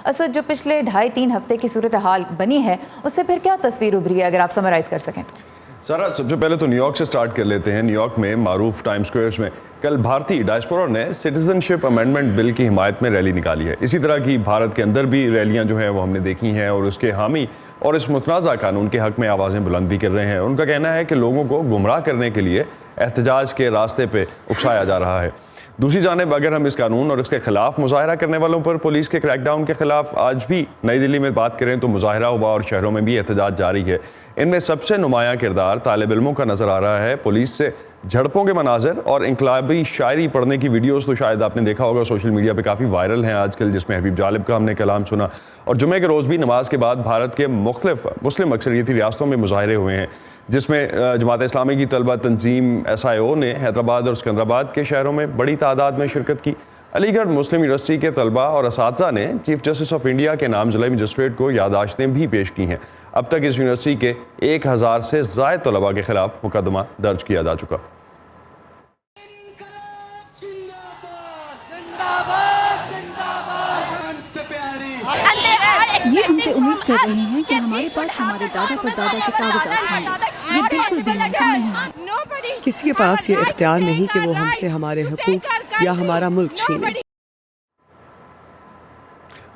असद, जो पिछले 2.5-3 हफ्ते की सूरत हाल बनी है, उससे फिर क्या तस्वीर उभरी है, अगर आप समराइज कर सकें तो? सारा, सबसे पहले तो न्यूयॉर्क से स्टार्ट कर लेते हैं। न्यूयॉर्क में मारूफ टाइम स्क्वायर्स में कल भारतीय डायस्पोरा ने सिटीजनशिप अमेंडमेंट बिल की हिमायत में रैली निकाली है। इसी तरह की भारत के अंदर भी रैलियां जो हैं वो हमने देखी हैं और उसके हामी और इस मुतनाज़ा कानून के हक में आवाज़ें बुलंद भी कर रहे हैं। उनका कहना है कि लोगों को गुमराह करने के लिए एहतजाज के रास्ते पे उकसाया जा रहा है। दूसरी जानिब अगर हम इस कानून और इसके खिलाफ मुजाहरा करने वालों पर पुलिस के क्रैकडाउन के खिलाफ आज भी नई दिल्ली में बात करें तो मुजाहरा हुआ और शहरों में भी एहतजाज जारी है। इनमें सबसे नुमायां किरदार तालिब इल्मों का नजर आ रहा है। पुलिस से झड़पों के मनाजर और इनकलाबी शायरी पढ़ने की वीडियोस तो शायद आपने देखा होगा, सोशल मीडिया पे काफ़ी वायरल हैं आजकल, जिसमें हबीब जालिब का हमने कलाम सुना। और जुमे के रोज़ भी नमाज के बाद भारत के मुख्तलिफ मुस्लिम अक्सरियती रियासतों में मुजाहरे हुए हैं, जिसमें जमात इस्लामी की तलबा तंजीम SIO ने हैदराबाद और सिकंदराबाद के शहरों में बड़ी तादाद में शिरकत की। अलीगढ़ मुस्लिम यूनिवर्सिटी के तलबा और असातिज़ा ने चीफ जस्टिस ऑफ इंडिया के नाम ज़िला मजिस्ट्रेट को याददाश्तें भी पेश की हैं। अब तक इस यूनिवर्सिटी के 1000 से ज़ायद तलबा के खिलाफ मुकदमा दर्ज किया जा चुका। ये हमसे उम्मीद कर रहे हैं कि हमारे पास हमारे दादा परदादा के कागजात होंगे। ये बिल्कुल भी मुमकिन नहीं है। किसी के पास ये इख्तियार नहीं कि वो हमसे हमारे हुकूक या हमारा मुल्क छीने।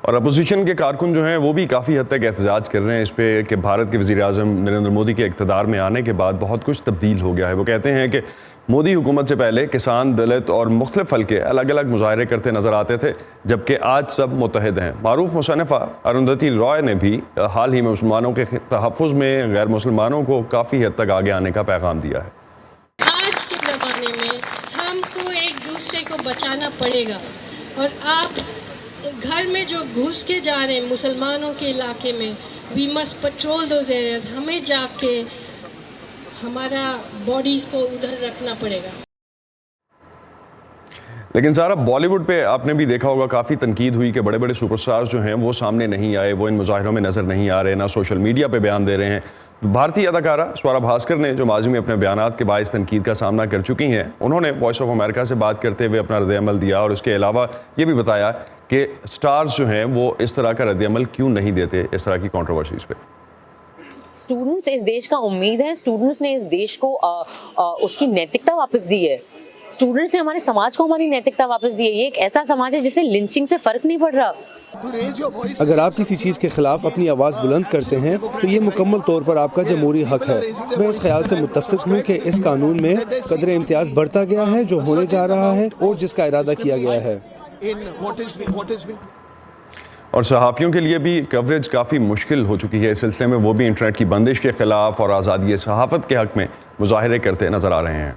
और अपोजिशन के कारकुन जो हैं वो भी काफ़ी हद तक एहतजाज कर रहे हैं इस पे कि भारत के वज़ीर-ए-आज़म नरेंद्र मोदी के इक़्तिदार में आने के बाद बहुत कुछ तब्दील हो गया है। वो कहते हैं कि मोदी हुकूमत से पहले किसान, दलित और मुख्तलिफ हल्के अलग अलग मुजाहरे करते नज़र आते थे, जबकि आज सब मुत्तहिद हैं। मारूफ मुसन्निफ़ा अरुंधति रॉय ने भी हाल ही में मुसलमानों के तहफ़्फ़ुज़ में गैर मुसलमानों को काफ़ी हद तक आगे आने का पैगाम दिया है। आज के ज़माने में हमको एक दूसरे को बचाना पड़ेगा और आप घर में जो घुस के जा रहे हैं मुसलमानों के इलाके में, we must patrol those areas. हमें जाके हमारा बॉडीज़ को उधर रखना पड़ेगा। लेकिन सारा, बॉलीवुड पे आपने भी देखा होगा काफ़ी तनकीद हुई कि बड़े बड़े सुपरस्टार्स जो हैं वो सामने नहीं आए, वो इन मुजाहिरों में नज़र नहीं आ रहे, ना सोशल मीडिया पे बयान दे रहे हैं। भारतीय अदाकारा स्वरा भास्कर ने, जो माजी में अपने बयानात के बायस तनकीद का सामना कर चुकी हैं, उन्होंने वॉइस ऑफ अमेरिका से बात करते हुए अपना रद्द-ए-अमल दिया और इसके अलावा ये भी बताया कि स्टार्स जो हैं वो इस तरह का रद्द-ए-अमल क्यों नहीं देते इस तरह की कंट्रोवर्सीज पे। स्टूडेंट्स इस देश का उम्मीद है। स्टूडेंट्स ने इस देश को उसकी नैतिकता वापस दी है। स्टूडेंट्स ने हमारे समाज को हमारी नैतिकता वापस दी है। ये एक ऐसा समाज है जिसे लिंचिंग से फर्क नहीं पड़ रहा। अगर आप किसी चीज़ के खिलाफ अपनी आवाज़ बुलंद करते हैं तो ये मुकम्मल तौर पर आपका जमहूरी हक है। मैं इस ख्याल से मुत्तफिक हूँ कि इस कानून में कदर इम्तियाज बढ़ता गया है, जो होने जा रहा है और जिसका इरादा किया गया है। और सहाफ़ियों के लिए भी कवरेज काफ़ी मुश्किल हो चुकी है इस सिलसिले में। वो भी इंटरनेट की बंदिश के खिलाफ और आज़ादी सहाफ़त के हक़ में मुजाहरे करते नज़र आ रहे हैं।